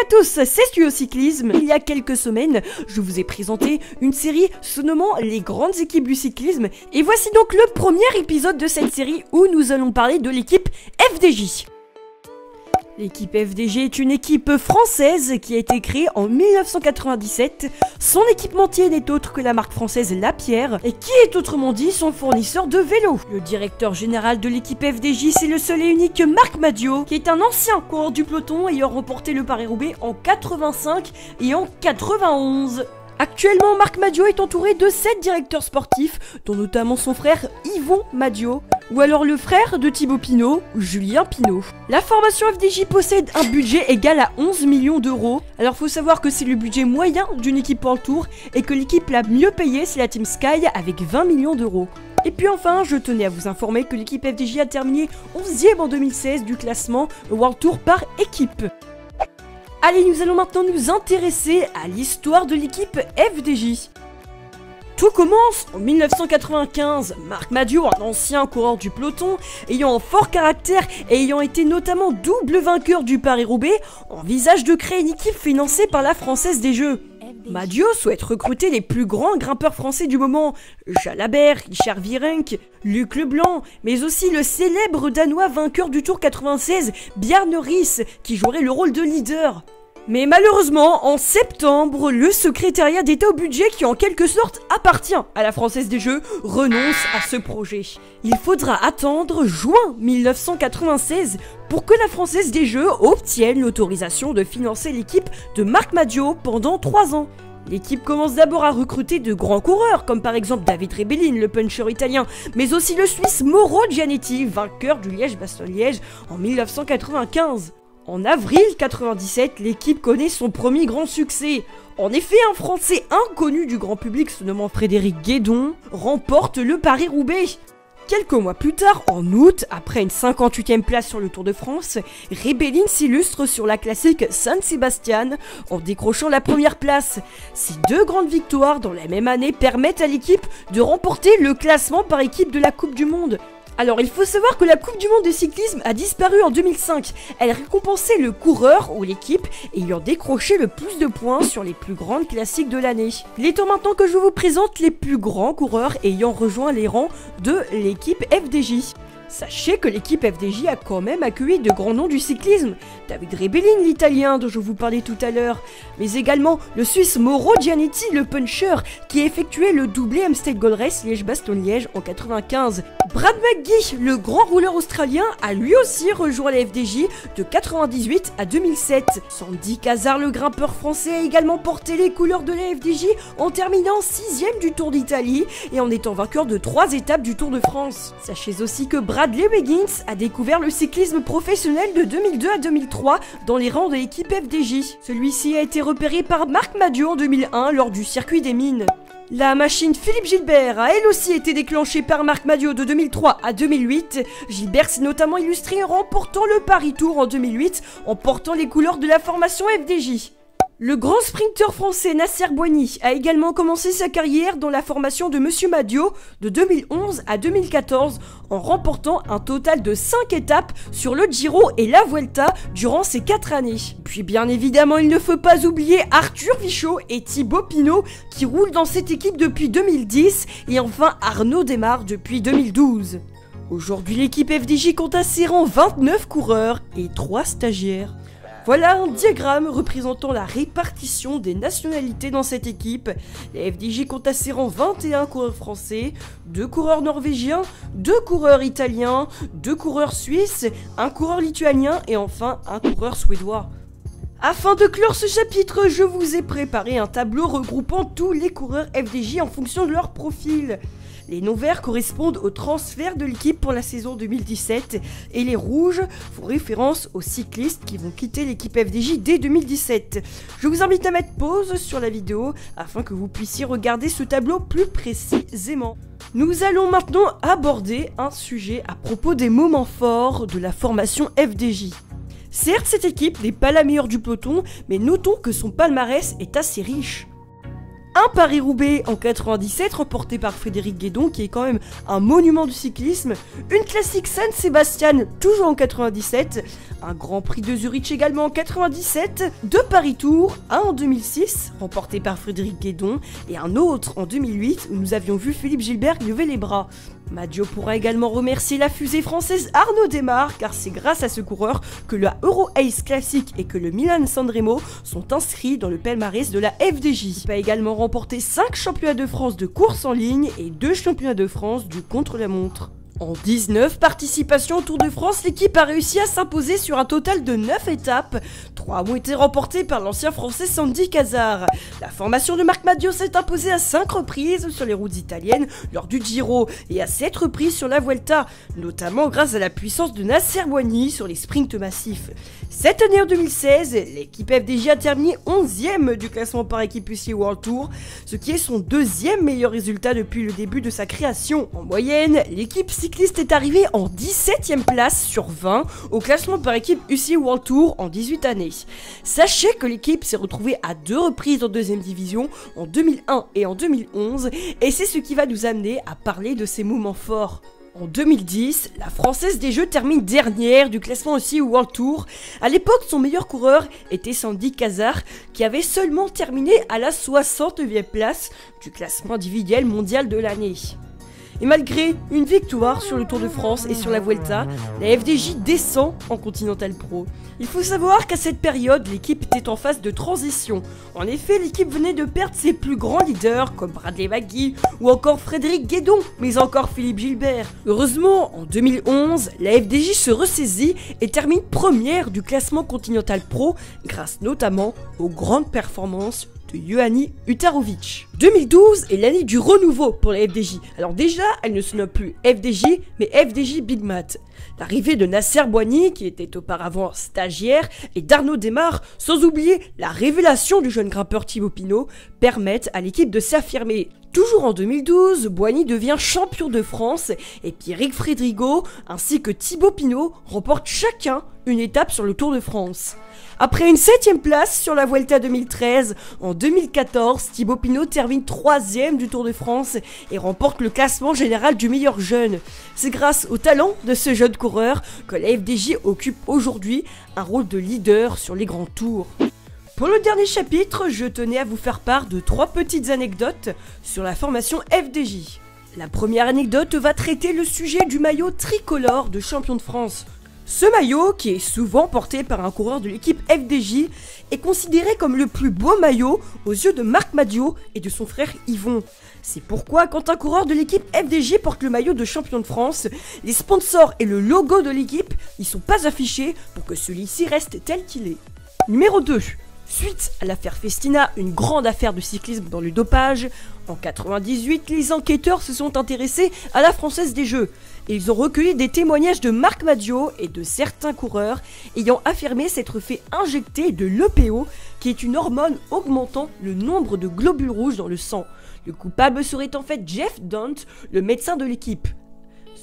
à tous, c'est Studio Cyclisme. Il y a quelques semaines, je vous ai présenté une série se nommant Les grandes équipes du cyclisme. Et voici donc le premier épisode de cette série où nous allons parler de l'équipe FDJ. L'équipe FDJ est une équipe française qui a été créée en 1997. Son équipementier n'est autre que la marque française Lapierre et qui est autrement dit son fournisseur de vélos. Le directeur général de l'équipe FDJ, c'est le seul et unique Marc Madiot, qui est un ancien coureur du peloton ayant remporté le Paris-Roubaix en 85 et en 91. Actuellement, Marc Madiot est entouré de 7 directeurs sportifs, dont notamment son frère Yvon Madiot, ou alors le frère de Thibaut Pinot, Julien Pinot. La formation FDJ possède un budget égal à 11 millions d'euros. Alors faut savoir que c'est le budget moyen d'une équipe pour le Tour, et que l'équipe la mieux payée c'est la Team Sky avec 20 millions d'euros. Et puis enfin, je tenais à vous informer que l'équipe FDJ a terminé 11e en 2016 du classement World Tour par équipe. Allez, nous allons maintenant nous intéresser à l'histoire de l'équipe FDJ. Tout commence en 1995, Marc Madiot, un ancien coureur du peloton, ayant un fort caractère et ayant été notamment double vainqueur du Paris-Roubaix, envisage de créer une équipe financée par la Française des Jeux. Madiot souhaite recruter les plus grands grimpeurs français du moment, Jalabert, Richard Virenque, Luc Leblanc, mais aussi le célèbre danois vainqueur du Tour 96, Bjarne Riis, qui jouerait le rôle de leader. Mais malheureusement, en septembre, le secrétariat d'État au budget, qui en quelque sorte appartient à la Française des Jeux, renonce à ce projet. Il faudra attendre juin 1996 pour que la Française des Jeux obtienne l'autorisation de financer l'équipe de Marc Madiot pendant 3 ans. L'équipe commence d'abord à recruter de grands coureurs, comme par exemple David Rebellin, le puncher italien, mais aussi le Suisse Mauro Gianetti, vainqueur du Liège-Bastogne-Liège en 1995. En avril 97, l'équipe connaît son premier grand succès. En effet, un Français inconnu du grand public se nommant Frédéric Guédon remporte le Paris-Roubaix. Quelques mois plus tard, en août, après une 58e place sur le Tour de France, Rebellin s'illustre sur la classique San Sebastian en décrochant la première place. Ces 2 grandes victoires dans la même année permettent à l'équipe de remporter le classement par équipe de la Coupe du Monde. Alors il faut savoir que la Coupe du Monde de cyclisme a disparu en 2005. Elle récompensait le coureur ou l'équipe ayant décroché le plus de points sur les plus grandes classiques de l'année. Il est temps maintenant que je vous présente les plus grands coureurs ayant rejoint les rangs de l'équipe FDJ. Sachez que l'équipe FDJ a quand même accueilli de grands noms du cyclisme. David Rebellin, l'italien dont je vous parlais tout à l'heure, mais également le Suisse Mauro Gianetti, le puncher, qui a effectué le doublé Amstel Gold Race Liège-Bastogne-Liège en 95. Brad McGee, le grand rouleur australien, a lui aussi rejoint la FDJ de 98 à 2007. Sandy Cazard, le grimpeur français, a également porté les couleurs de la FDJ en terminant 6e du Tour d'Italie et en étant vainqueur de 3 étapes du Tour de France. Sachez aussi que Bradley Wiggins a découvert le cyclisme professionnel de 2002 à 2003 dans les rangs de l'équipe FDJ. Celui-ci a été repéré par Marc Madiot en 2001 lors du circuit des mines. La machine Philippe Gilbert a elle aussi été déclenchée par Marc Madiot de 2003 à 2008. Gilbert s'est notamment illustré en remportant le Paris Tour en 2008 en portant les couleurs de la formation FDJ. Le grand sprinter français Nasser Boigny a également commencé sa carrière dans la formation de Monsieur Madiot de 2011 à 2014 en remportant un total de 5 étapes sur le Giro et la Vuelta durant ces 4 années. Puis bien évidemment, il ne faut pas oublier Arthur Vichot et Thibaut Pinot qui roulent dans cette équipe depuis 2010 et enfin Arnaud Démarre depuis 2012. Aujourd'hui, l'équipe FDJ compte à ses rangs 29 coureurs et 3 stagiaires. Voilà un diagramme représentant la répartition des nationalités dans cette équipe. La FDJ compte à ses rangs 21 coureurs français, 2 coureurs norvégiens, 2 coureurs italiens, 2 coureurs suisses, 1 coureur lituanien et enfin 1 coureur suédois. Afin de clore ce chapitre, je vous ai préparé un tableau regroupant tous les coureurs FDJ en fonction de leur profil. Les noms verts correspondent au transfert de l'équipe pour la saison 2017 et les rouges font référence aux cyclistes qui vont quitter l'équipe FDJ dès 2017. Je vous invite à mettre pause sur la vidéo afin que vous puissiez regarder ce tableau plus précisément. Nous allons maintenant aborder un sujet à propos des moments forts de la formation FDJ. Certes, cette équipe n'est pas la meilleure du peloton, mais notons que son palmarès est assez riche. Un Paris-Roubaix en 97 remporté par Frédéric Guédon qui est quand même un monument du cyclisme, une classique San Sebastian toujours en 97, un Grand Prix de Zurich également en 97, deux Paris-Tours, un en 2006 remporté par Frédéric Guédon et un autre en 2008 où nous avions vu Philippe Gilbert lever les bras. Maggio pourra également remercier la fusée française Arnaud Démare car c'est grâce à ce coureur que la Euro Ace Classic et que le Milan-San Remo sont inscrits dans le palmarès de la FDJ. Il a également remporté 5 championnats de France de course en ligne et 2 championnats de France du contre-la-montre. En 19 participations au Tour de France, l'équipe a réussi à s'imposer sur un total de 9 étapes. 3 ont été remportées par l'ancien français Sandy Cazard. La formation de Marc Maggio s'est imposée à 5 reprises sur les routes italiennes lors du Giro et à 7 reprises sur la Vuelta, notamment grâce à la puissance de Nasser Boigny sur les sprints massifs. Cette année en 2016, l'équipe FDJ a terminé 11e du classement par équipe UCI World Tour, ce qui est son deuxième meilleur résultat depuis le début de sa création. En moyenne, l'équipe cycliste est arrivée en 17e place sur 20 au classement par équipe UCI World Tour en 18 années. Sachez que l'équipe s'est retrouvée à 2 reprises en deuxième division, en 2001 et en 2011, et c'est ce qui va nous amener à parler de ces moments forts. En 2010, la Française des Jeux termine dernière du classement UCI World Tour. À l'époque, son meilleur coureur était Sandy Cazard, qui avait seulement terminé à la 69e place du classement individuel mondial de l'année. Et malgré une victoire sur le Tour de France et sur la Vuelta, la FDJ descend en Continental Pro. Il faut savoir qu'à cette période, l'équipe était en phase de transition. En effet, l'équipe venait de perdre ses plus grands leaders comme Bradley Waggy ou encore Frédéric Guédon, mais encore Philippe Gilbert. Heureusement, en 2011, la FDJ se ressaisit et termine première du classement Continental Pro grâce notamment aux grandes performances de Ioannis Utarovic. 2012 est l'année du renouveau pour la FDJ. Alors déjà, elle ne se nomme plus FDJ, mais FDJ Big Mat. L'arrivée de Nasser Boigny, qui était auparavant stagiaire, et d'Arnaud Démare, sans oublier la révélation du jeune grimpeur Thibaut Pinot, permettent à l'équipe de s'affirmer. Toujours en 2012, Boigny devient champion de France et Pierrick Frédrigo ainsi que Thibaut Pinot remportent chacun une étape sur le Tour de France. Après une 7e place sur la Vuelta 2013, en 2014, Thibaut Pinot termine 3e du Tour de France et remporte le classement général du meilleur jeune. C'est grâce au talent de ce jeune coureur que la FDJ occupe aujourd'hui un rôle de leader sur les grands tours. Pour le dernier chapitre, je tenais à vous faire part de 3 petites anecdotes sur la formation FDJ. La première anecdote va traiter le sujet du maillot tricolore de champion de France. Ce maillot, qui est souvent porté par un coureur de l'équipe FDJ, est considéré comme le plus beau maillot aux yeux de Marc Maggio et de son frère Yvon. C'est pourquoi quand un coureur de l'équipe FDJ porte le maillot de champion de France, les sponsors et le logo de l'équipe n'y sont pas affichés pour que celui-ci reste tel qu'il est. Numéro 2. Suite à l'affaire Festina, une grande affaire de cyclisme dans le dopage, en 98, les enquêteurs se sont intéressés à la Française des Jeux et ils ont recueilli des témoignages de Marc Maggio et de certains coureurs ayant affirmé s'être fait injecter de l'EPO, qui est une hormone augmentant le nombre de globules rouges dans le sang. Le coupable serait en fait Jeff Dont, le médecin de l'équipe.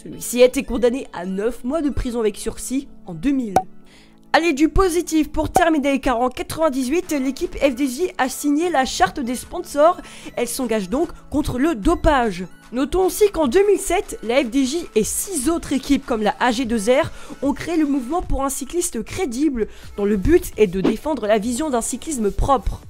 Celui-ci a été condamné à 9 mois de prison avec sursis en 2000. Allez, du positif pour terminer, car en 98, l'équipe FDJ a signé la charte des sponsors. Elle s'engage donc contre le dopage. Notons aussi qu'en 2007, la FDJ et 6 autres équipes comme la AG2R ont créé le mouvement pour un cycliste crédible, dont le but est de défendre la vision d'un cyclisme propre.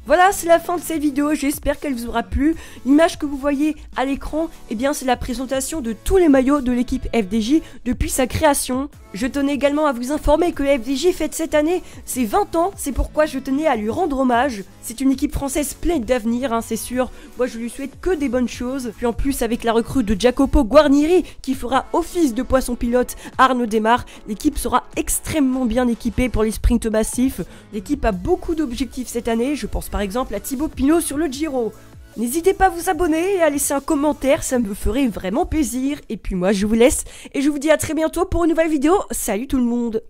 Voilà, c'est la fin de cette vidéo, j'espère qu'elle vous aura plu. L'image que vous voyez à l'écran, eh bien c'est la présentation de tous les maillots de l'équipe FDJ depuis sa création. Je tenais également à vous informer que la FDJ fête cette année ses 20 ans, c'est pourquoi je tenais à lui rendre hommage. C'est une équipe française pleine d'avenir, c'est sûr. Moi je lui souhaite que des bonnes choses. Puis en plus avec la recrue de Jacopo Guarnieri qui fera office de poisson pilote Arnaud Démare, l'équipe sera extrêmement bien équipée pour les sprints massifs. L'équipe a beaucoup d'objectifs cette année, je pense par exemple à Thibaut Pinot sur le Giro. N'hésitez pas à vous abonner et à laisser un commentaire, ça me ferait vraiment plaisir. Et puis moi je vous laisse et je vous dis à très bientôt pour une nouvelle vidéo. Salut tout le monde!